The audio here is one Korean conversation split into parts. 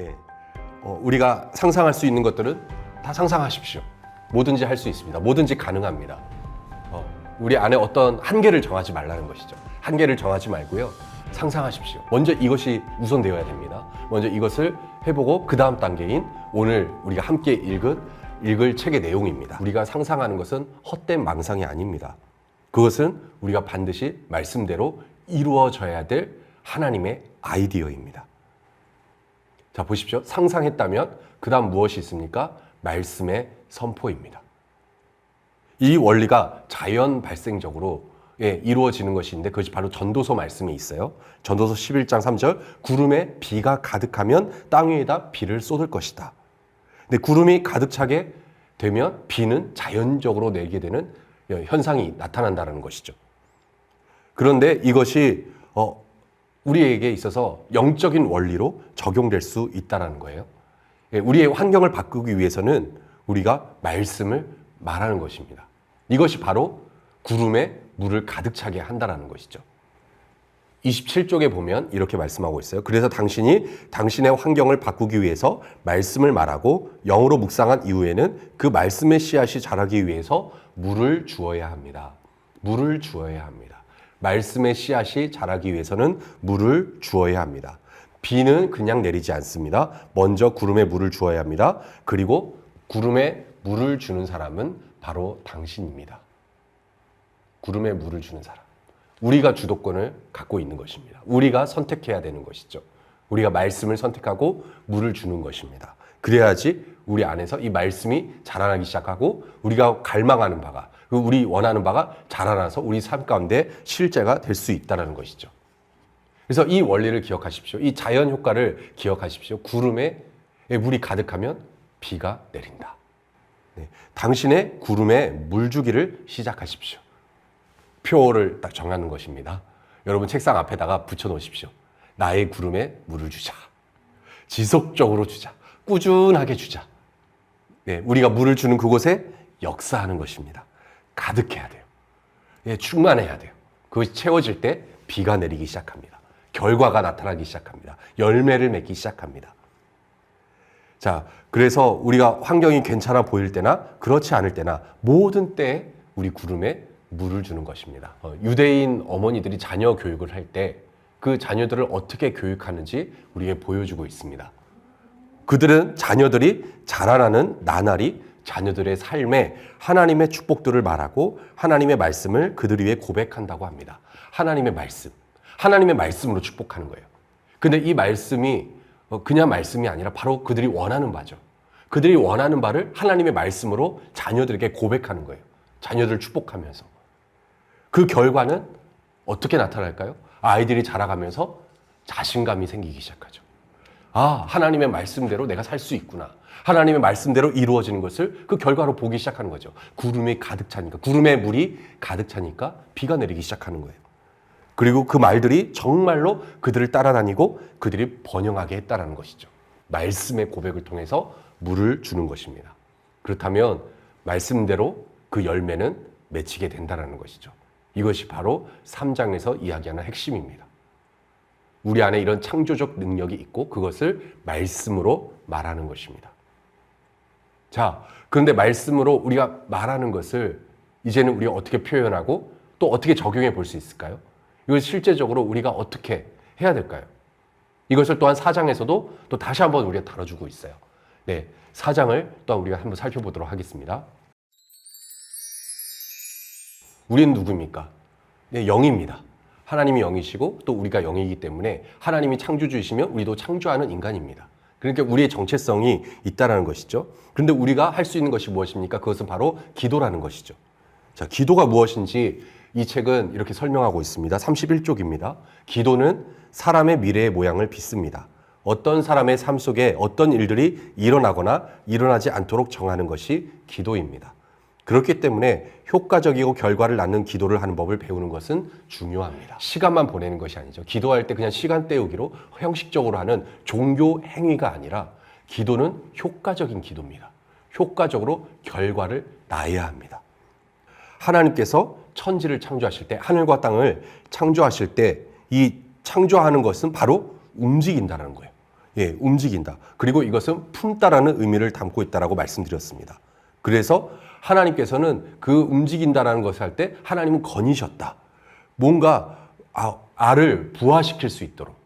네. 우리가 상상할 수 있는 것들은 다 상상하십시오. 뭐든지 할 수 있습니다. 뭐든지 가능합니다. 우리 안에 어떤 한계를 정하지 말라는 것이죠. 한계를 정하지 말고요. 상상하십시오. 먼저 이것이 우선되어야 됩니다. 먼저 이것을 해보고 그 다음 단계인 오늘 우리가 함께 읽을 책의 내용입니다. 우리가 상상하는 것은 헛된 망상이 아닙니다. 그것은 우리가 반드시 말씀대로 이루어져야 될 하나님의 아이디어입니다. 자, 보십시오. 상상했다면 그 다음 무엇이 있습니까? 말씀의 선포입니다. 이 원리가 자연 발생적으로 이루어지는 것이 있는데 그것이 바로 전도서 말씀이 있어요. 전도서 11장 3절 구름에 비가 가득하면 땅 위에다 비를 쏟을 것이다. 근데 구름이 가득 차게 되면 비는 자연적으로 내리게 되는 현상이 나타난다는 것이죠. 그런데 이것이 우리에게 있어서 영적인 원리로 적용될 수 있다는 거예요. 우리의 환경을 바꾸기 위해서는 우리가 말씀을 말하는 것입니다. 이것이 바로 구름에 물을 가득 차게 한다는 것이죠. 27쪽에 보면 이렇게 말씀하고 있어요. 그래서 당신이 당신의 환경을 바꾸기 위해서 말씀을 말하고 영으로 묵상한 이후에는 그 말씀의 씨앗이 자라기 위해서 물을 주어야 합니다. 물을 주어야 합니다. 말씀의 씨앗이 자라기 위해서는 물을 주어야 합니다. 비는 그냥 내리지 않습니다. 먼저 구름에 물을 주어야 합니다. 그리고 구름에 물을 주는 사람은 바로 당신입니다. 구름에 물을 주는 사람. 우리가 주도권을 갖고 있는 것입니다. 우리가 선택해야 되는 것이죠. 우리가 말씀을 선택하고 물을 주는 것입니다. 그래야지 우리 안에서 이 말씀이 자라나기 시작하고 우리가 갈망하는 바가, 우리 원하는 바가 자라나서 우리 삶 가운데 실제가 될 수 있다는 것이죠. 그래서 이 원리를 기억하십시오. 이 자연 효과를 기억하십시오. 구름에 물이 가득하면 비가 내린다. 네. 당신의 구름에 물 주기를 시작하십시오. 표를 딱 정하는 것입니다. 여러분 책상 앞에다가 붙여 놓으십시오. 나의 구름에 물을 주자. 지속적으로 주자. 꾸준하게 주자. 네, 우리가 물을 주는 그곳에 역사하는 것입니다. 가득해야 돼요. 네, 충만해야 돼요. 그것이 채워질 때 비가 내리기 시작합니다. 결과가 나타나기 시작합니다. 열매를 맺기 시작합니다. 자, 그래서 우리가 환경이 괜찮아 보일 때나 그렇지 않을 때나 모든 때에 우리 구름에 물을 주는 것입니다. 유대인 어머니들이 자녀 교육을 할 때 그 자녀들을 어떻게 교육하는지 우리에게 보여주고 있습니다. 그들은 자녀들이 자라나는 나날이 자녀들의 삶에 하나님의 축복들을 말하고 하나님의 말씀을 그들 위해 고백한다고 합니다. 하나님의 말씀으로 축복하는 거예요. 근데 이 말씀이 그냥 말씀이 아니라 바로 그들이 원하는 바죠. 그들이 원하는 바를 하나님의 말씀으로 자녀들에게 고백하는 거예요. 자녀들을 축복하면서. 그 결과는 어떻게 나타날까요? 아이들이 자라가면서 자신감이 생기기 시작하죠. 아, 하나님의 말씀대로 내가 살 수 있구나. 하나님의 말씀대로 이루어지는 것을 그 결과로 보기 시작하는 거죠. 구름에 물이 가득 차니까 비가 내리기 시작하는 거예요. 그리고 그 말들이 정말로 그들을 따라다니고 그들이 번영하게 했다는 것이죠. 말씀의 고백을 통해서 물을 주는 것입니다. 그렇다면 말씀대로 그 열매는 맺히게 된다는 것이죠. 이것이 바로 3장에서 이야기하는 핵심입니다. 우리 안에 이런 창조적 능력이 있고 그것을 말씀으로 말하는 것입니다. 자, 그런데 말씀으로 우리가 말하는 것을 이제는 우리가 어떻게 표현하고 또 어떻게 적용해 볼 수 있을까요? 이걸 실제적으로 우리가 어떻게 해야 될까요? 이것을 또한 4장에서도 또 다시 한번 우리가 다뤄주고 있어요. 네, 4장을 또한 우리가 한번 살펴보도록 하겠습니다. 우리는 누구입니까? 네, 영입니다. 하나님이 영이시고 또 우리가 영이기 때문에 하나님이 창조주이시며 우리도 창조하는 인간입니다. 그러니까 우리의 정체성이 있다는 것이죠. 그런데 우리가 할 수 있는 것이 무엇입니까? 그것은 바로 기도라는 것이죠. 자, 기도가 무엇인지 이 책은 이렇게 설명하고 있습니다. 31쪽입니다. 기도는 사람의 미래의 모양을 빚습니다. 어떤 사람의 삶 속에 어떤 일들이 일어나거나 일어나지 않도록 정하는 것이 기도입니다. 그렇기 때문에 효과적이고 결과를 낳는 기도를 하는 법을 배우는 것은 중요합니다. 시간만 보내는 것이 아니죠. 기도할 때 그냥 시간 때우기로 형식적으로 하는 종교 행위가 아니라 기도는 효과적인 기도입니다. 효과적으로 결과를 낳아야 합니다. 하나님께서 천지를 창조하실 때, 하늘과 땅을 창조하실 때 이 창조하는 것은 바로 움직인다는 거예요. 예, 움직인다. 그리고 이것은 품다라는 의미를 담고 있다라고 말씀드렸습니다. 그래서 하나님께서는 그 움직인다라는 것을 할 때 하나님은 거니셨다. 뭔가 알을 부화시킬 수 있도록,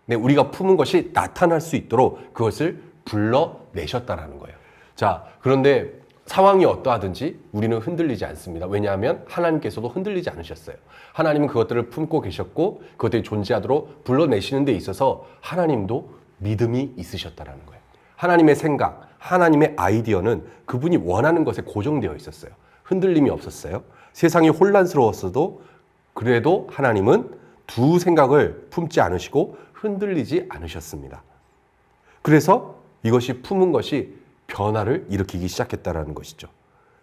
네, 우리가 품은 것이 나타날 수 있도록 그것을 불러내셨다라는 거예요. 자, 그런데 상황이 어떠하든지 우리는 흔들리지 않습니다. 왜냐하면 하나님께서도 흔들리지 않으셨어요. 하나님은 그것들을 품고 계셨고 그것들이 존재하도록 불러내시는 데 있어서 하나님도 믿음이 있으셨다라는 거예요. 하나님의 생각, 하나님의 아이디어는 그분이 원하는 것에 고정되어 있었어요. 흔들림이 없었어요. 세상이 혼란스러웠어도 그래도 하나님은 두 생각을 품지 않으시고 흔들리지 않으셨습니다. 그래서 이것이 품은 것이 변화를 일으키기 시작했다라는 것이죠.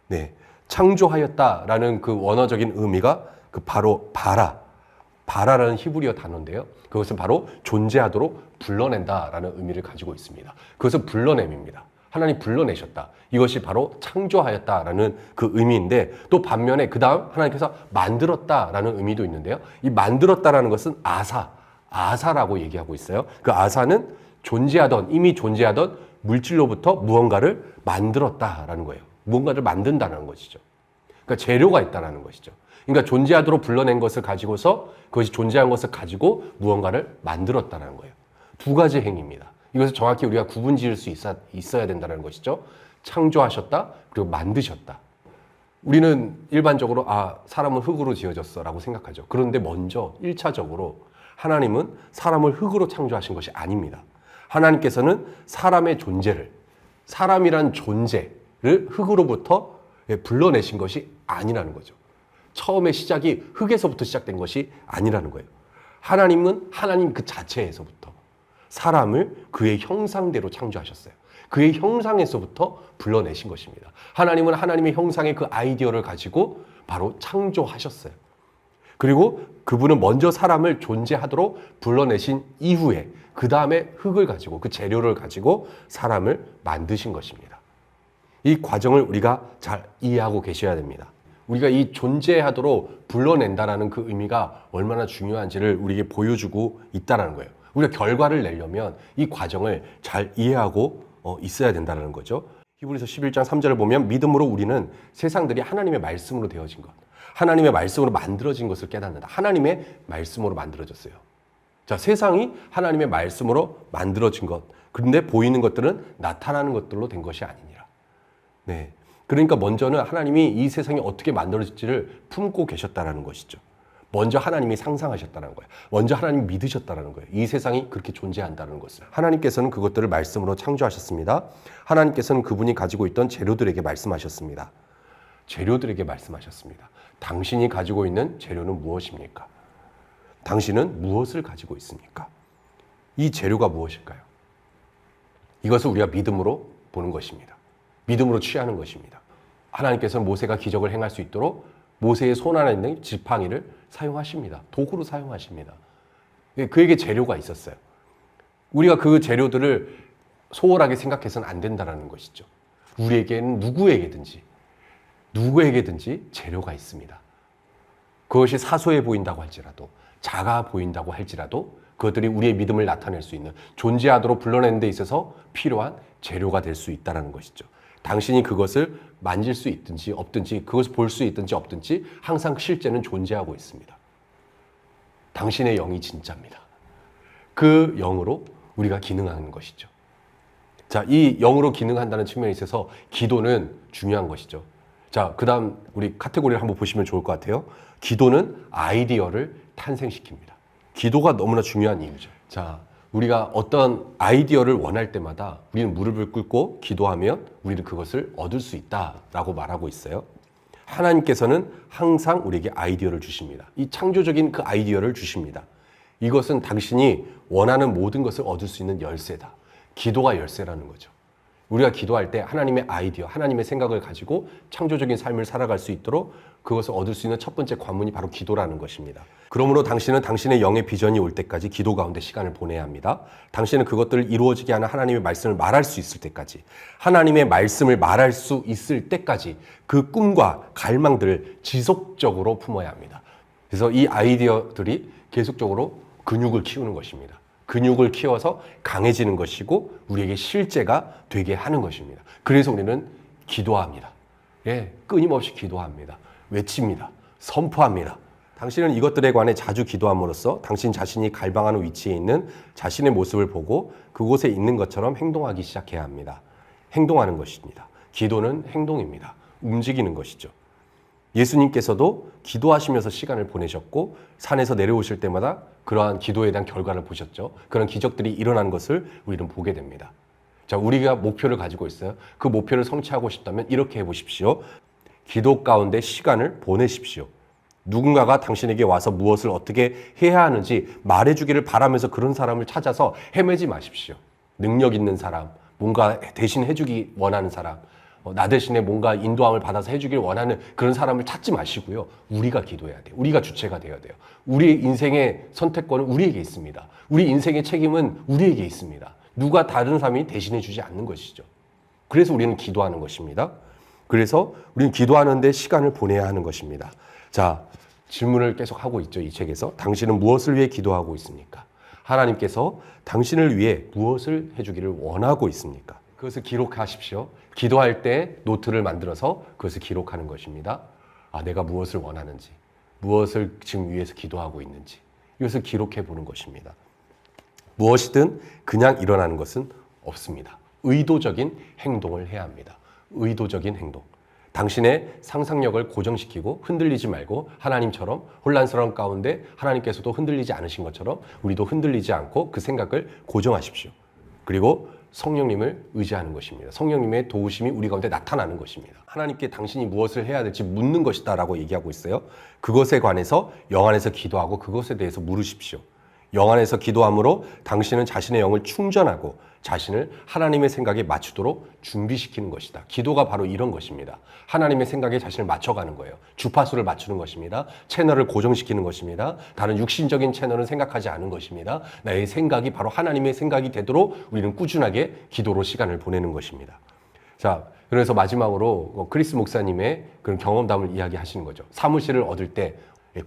네, 창조하였다라는 그 원어적인 의미가 바로 바라라는 히브리어 단어인데요. 그것은 바로 존재하도록 불러낸다라는 의미를 가지고 있습니다. 그것은 불러냄입니다. 하나님 불러내셨다. 이것이 바로 창조하였다라는 그 의미인데, 또 반면에 그 다음 하나님께서 만들었다라는 의미도 있는데요. 이 만들었다라는 것은 아사라고 얘기하고 있어요. 그 아사는 이미 존재하던 물질로부터 무언가를 만들었다라는 거예요. 무언가를 만든다는 것이죠. 그러니까 재료가 있다라는 것이죠. 그러니까 존재하도록 불러낸 것을 가지고서 그것이 존재한 것을 가지고 무언가를 만들었다는 거예요. 두 가지 행위입니다. 이것을 정확히 우리가 구분 지을 수 있어야 된다는 것이죠. 창조하셨다, 그리고 만드셨다. 우리는 일반적으로 사람은 흙으로 지어졌어 라고 생각하죠. 그런데 먼저 1차적으로 하나님은 사람을 흙으로 창조하신 것이 아닙니다. 하나님께서는 사람의 존재를, 사람이란 존재를 흙으로부터 불러내신 것이 아니라는 거죠. 처음에 시작이 흙에서부터 시작된 것이 아니라는 거예요. 하나님은 하나님 그 자체에서부터 사람을 그의 형상대로 창조하셨어요. 그의 형상에서부터 불러내신 것입니다. 하나님은 하나님의 형상의 그 아이디어를 가지고 바로 창조하셨어요. 그리고 그분은 먼저 사람을 존재하도록 불러내신 이후에 그 다음에 흙을 가지고, 그 재료를 가지고 사람을 만드신 것입니다. 이 과정을 우리가 잘 이해하고 계셔야 됩니다. 우리가 이 존재하도록 불러낸다라는 그 의미가 얼마나 중요한지를 우리에게 보여주고 있다는 거예요. 우리가 결과를 내려면 이 과정을 잘 이해하고 있어야 된다는 거죠. 히브리서 11장 3절을 보면 믿음으로 우리는 세상들이 하나님의 말씀으로 되어진 것, 하나님의 말씀으로 만들어진 것을 깨닫는다. 하나님의 말씀으로 만들어졌어요. 자, 세상이 하나님의 말씀으로 만들어진 것, 그런데 보이는 것들은 나타나는 것들로 된 것이 아니니라. 네. 그러니까 먼저는 하나님이 이 세상이 어떻게 만들어질지를 품고 계셨다는 것이죠. 먼저 하나님이 상상하셨다는 거예요. 먼저 하나님이 믿으셨다는 거예요. 이 세상이 그렇게 존재한다는 것을. 하나님께서는 그것들을 말씀으로 창조하셨습니다. 하나님께서는 그분이 가지고 있던 재료들에게 말씀하셨습니다. 재료들에게 말씀하셨습니다. 당신이 가지고 있는 재료는 무엇입니까? 당신은 무엇을 가지고 있습니까? 이 재료가 무엇일까요? 이것을 우리가 믿음으로 보는 것입니다. 믿음으로 취하는 것입니다. 하나님께서는 모세가 기적을 행할 수 있도록 모세의 손 안에 있는 지팡이를 사용하십니다. 도구로 사용하십니다. 그에게 재료가 있었어요. 우리가 그 재료들을 소홀하게 생각해서는 안 된다는 것이죠. 우리에게는 누구에게든지 재료가 있습니다. 그것이 사소해 보인다고 할지라도, 작아 보인다고 할지라도 그것들이 우리의 믿음을 나타낼 수 있는, 존재하도록 불러내는 데 있어서 필요한 재료가 될 수 있다는 것이죠. 당신이 그것을 만질 수 있든지 없든지, 그것을 볼 수 있든지 없든지 항상 실제는 존재하고 있습니다. 당신의 영이 진짜입니다. 그 영으로 우리가 기능하는 것이죠. 자, 이 영으로 기능한다는 측면에 있어서 기도는 중요한 것이죠. 자, 그 다음 우리 카테고리를 한번 보시면 좋을 것 같아요. 기도는 아이디어를 탄생시킵니다. 기도가 너무나 중요한 이유죠. 자, 우리가 어떤 아이디어를 원할 때마다 우리는 무릎을 꿇고 기도하면 우리는 그것을 얻을 수 있다라고 말하고 있어요. 하나님께서는 항상 우리에게 아이디어를 주십니다. 이 창조적인 그 아이디어를 주십니다. 이것은 당신이 원하는 모든 것을 얻을 수 있는 열쇠다. 기도가 열쇠라는 거죠. 우리가 기도할 때 하나님의 아이디어, 하나님의 생각을 가지고 창조적인 삶을 살아갈 수 있도록 그것을 얻을 수 있는 첫 번째 관문이 바로 기도라는 것입니다. 그러므로 당신은 당신의 영의 비전이 올 때까지 기도 가운데 시간을 보내야 합니다. 당신은 그것들을 이루어지게 하는 하나님의 말씀을 말할 수 있을 때까지, 하나님의 말씀을 말할 수 있을 때까지 그 꿈과 갈망들을 지속적으로 품어야 합니다. 그래서 이 아이디어들이 계속적으로 근육을 키우는 것입니다. 근육을 키워서 강해지는 것이고 우리에게 실제가 되게 하는 것입니다. 그래서 우리는 기도합니다. 예, 끊임없이 기도합니다. 외칩니다. 선포합니다. 당신은 이것들에 관해 자주 기도함으로써 당신 자신이 갈망하는 위치에 있는 자신의 모습을 보고 그곳에 있는 것처럼 행동하기 시작해야 합니다. 행동하는 것입니다. 기도는 행동입니다. 움직이는 것이죠. 예수님께서도 기도하시면서 시간을 보내셨고 산에서 내려오실 때마다 그러한 기도에 대한 결과를 보셨죠. 그런 기적들이 일어나는 것을 우리는 보게 됩니다. 자, 우리가 목표를 가지고 있어요. 그 목표를 성취하고 싶다면 이렇게 해보십시오. 기도 가운데 시간을 보내십시오. 누군가가 당신에게 와서 무엇을 어떻게 해야 하는지 말해주기를 바라면서 그런 사람을 찾아서 헤매지 마십시오. 능력 있는 사람, 뭔가 대신 해주기 원하는 사람, 나 대신에 뭔가 인도함을 받아서 해주길 원하는 그런 사람을 찾지 마시고요. 우리가 기도해야 돼요. 우리가 주체가 되어야 돼요. 우리의 인생의 선택권은 우리에게 있습니다. 우리 인생의 책임은 우리에게 있습니다. 누가 다른 사람이 대신해 주지 않는 것이죠. 그래서 우리는 기도하는 것입니다. 그래서 우리는 기도하는데 시간을 보내야 하는 것입니다. 자, 질문을 계속 하고 있죠. 이 책에서. 당신은 무엇을 위해 기도하고 있습니까? 하나님께서 당신을 위해 무엇을 해주기를 원하고 있습니까? 그것을 기록하십시오. 기도할 때 노트를 만들어서 그것을 기록하는 것입니다. 아, 내가 무엇을 원하는지, 무엇을 지금 위해서 기도하고 있는지 이것을 기록해 보는 것입니다. 무엇이든 그냥 일어나는 것은 없습니다. 의도적인 행동을 해야 합니다. 의도적인 행동. 당신의 상상력을 고정시키고 흔들리지 말고 하나님처럼 혼란스러운 가운데 하나님께서도 흔들리지 않으신 것처럼 우리도 흔들리지 않고 그 생각을 고정하십시오. 그리고 성령님을 의지하는 것입니다. 성령님의 도우심이 우리 가운데 나타나는 것입니다. 하나님께 당신이 무엇을 해야 될지 묻는 것이다 라고 얘기하고 있어요. 그것에 관해서 영 안에서 기도하고 그것에 대해서 물으십시오. 영 안에서 기도함으로 당신은 자신의 영을 충전하고 자신을 하나님의 생각에 맞추도록 준비시키는 것이다. 기도가 바로 이런 것입니다. 하나님의 생각에 자신을 맞춰가는 거예요. 주파수를 맞추는 것입니다. 채널을 고정시키는 것입니다. 다른 육신적인 채널은 생각하지 않은 것입니다. 나의 생각이 바로 하나님의 생각이 되도록 우리는 꾸준하게 기도로 시간을 보내는 것입니다. 자, 그래서 마지막으로 크리스 목사님의 그런 경험담을 이야기하시는 거죠. 사무실을 얻을 때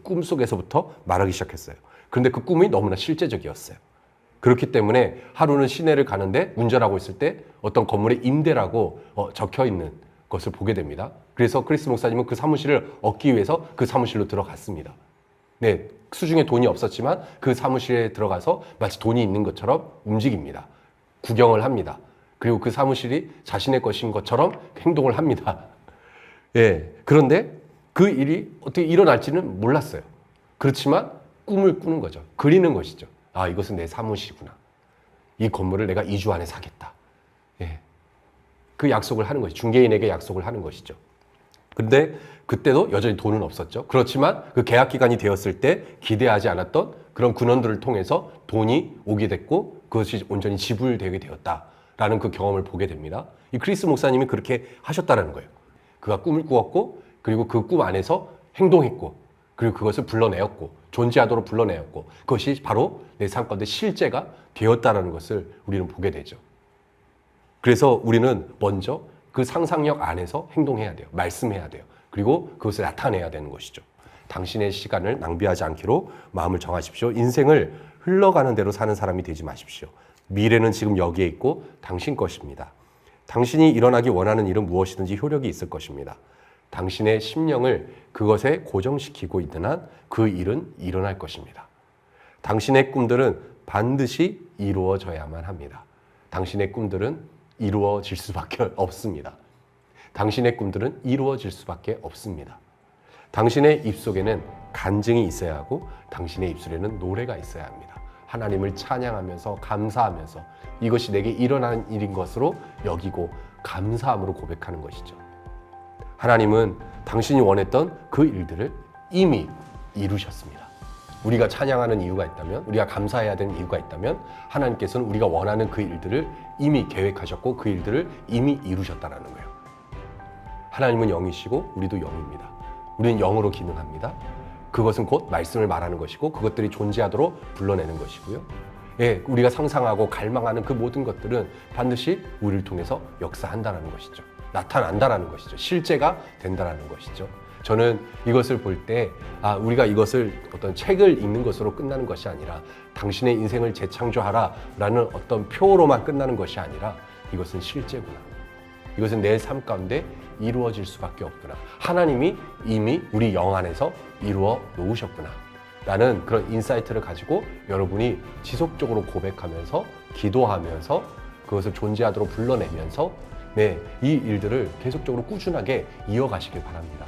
꿈속에서부터 말하기 시작했어요. 그런데 그 꿈이 너무나 실제적이었어요. 그렇기 때문에 하루는 시내를 가는데 운전하고 있을 때 어떤 건물에 임대라고 적혀 있는 것을 보게 됩니다. 그래서 크리스 목사님은 그 사무실을 얻기 위해서 그 사무실로 들어갔습니다. 네, 수중에 돈이 없었지만 그 사무실에 들어가서 마치 돈이 있는 것처럼 움직입니다. 구경을 합니다. 그리고 그 사무실이 자신의 것인 것처럼 행동을 합니다. 예, 그런데 그 일이 어떻게 일어날지는 몰랐어요. 그렇지만 꿈을 꾸는 거죠. 그리는 것이죠. 아, 이것은 내 사무실이구나. 이 건물을 내가 2주 안에 사겠다. 예. 그 약속을 하는 것이죠. 중개인에게 약속을 하는 것이죠. 근데 그때도 여전히 돈은 없었죠. 그렇지만 그 계약 기간이 되었을 때 기대하지 않았던 그런 근원들을 통해서 돈이 오게 됐고 그것이 온전히 지불되게 되었다라는 그 경험을 보게 됩니다. 이 크리스 목사님이 그렇게 하셨다는 거예요. 그가 꿈을 꾸었고 그리고 그 꿈 안에서 행동했고 그리고 그것을 불러내었고 존재하도록 불러내었고 그것이 바로 내 삶 가운데 실제가 되었다는 것을 우리는 보게 되죠. 그래서 우리는 먼저 그 상상력 안에서 행동해야 돼요. 말씀해야 돼요. 그리고 그것을 나타내야 되는 것이죠. 당신의 시간을 낭비하지 않기로 마음을 정하십시오. 인생을 흘러가는 대로 사는 사람이 되지 마십시오. 미래는 지금 여기에 있고 당신 것입니다. 당신이 일어나기 원하는 일은 무엇이든지 효력이 있을 것입니다. 당신의 심령을 그것에 고정시키고 있는 한 그 일은 일어날 것입니다. 당신의 꿈들은 반드시 이루어져야만 합니다. 당신의 꿈들은 이루어질 수밖에 없습니다. 당신의 꿈들은 이루어질 수밖에 없습니다. 당신의 입속에는 간증이 있어야 하고 당신의 입술에는 노래가 있어야 합니다. 하나님을 찬양하면서 감사하면서 이것이 내게 일어나는 일인 것으로 여기고 감사함으로 고백하는 것이죠. 하나님은 당신이 원했던 그 일들을 이미 이루셨습니다. 우리가 찬양하는 이유가 있다면, 우리가 감사해야 되는 이유가 있다면 하나님께서는 우리가 원하는 그 일들을 이미 계획하셨고 그 일들을 이미 이루셨다는 거예요. 하나님은 영이시고 우리도 영입니다. 우리는 영으로 기능합니다. 그것은 곧 말씀을 말하는 것이고 그것들이 존재하도록 불러내는 것이고요. 예, 우리가 상상하고 갈망하는 그 모든 것들은 반드시 우리를 통해서 역사한다는 것이죠. 나타난다는 것이죠. 실제가 된다는 것이죠. 저는 이것을 볼 때, 우리가 이것을 어떤 책을 읽는 것으로 끝나는 것이 아니라 당신의 인생을 재창조하라 라는 어떤 표로만 끝나는 것이 아니라 이것은 실제구나. 이것은 내 삶 가운데 이루어질 수밖에 없구나. 하나님이 이미 우리 영 안에서 이루어 놓으셨구나. 라는 그런 인사이트를 가지고 여러분이 지속적으로 고백하면서 기도하면서 그것을 존재하도록 불러내면서 이 일들을 계속적으로 꾸준하게 이어가시길 바랍니다.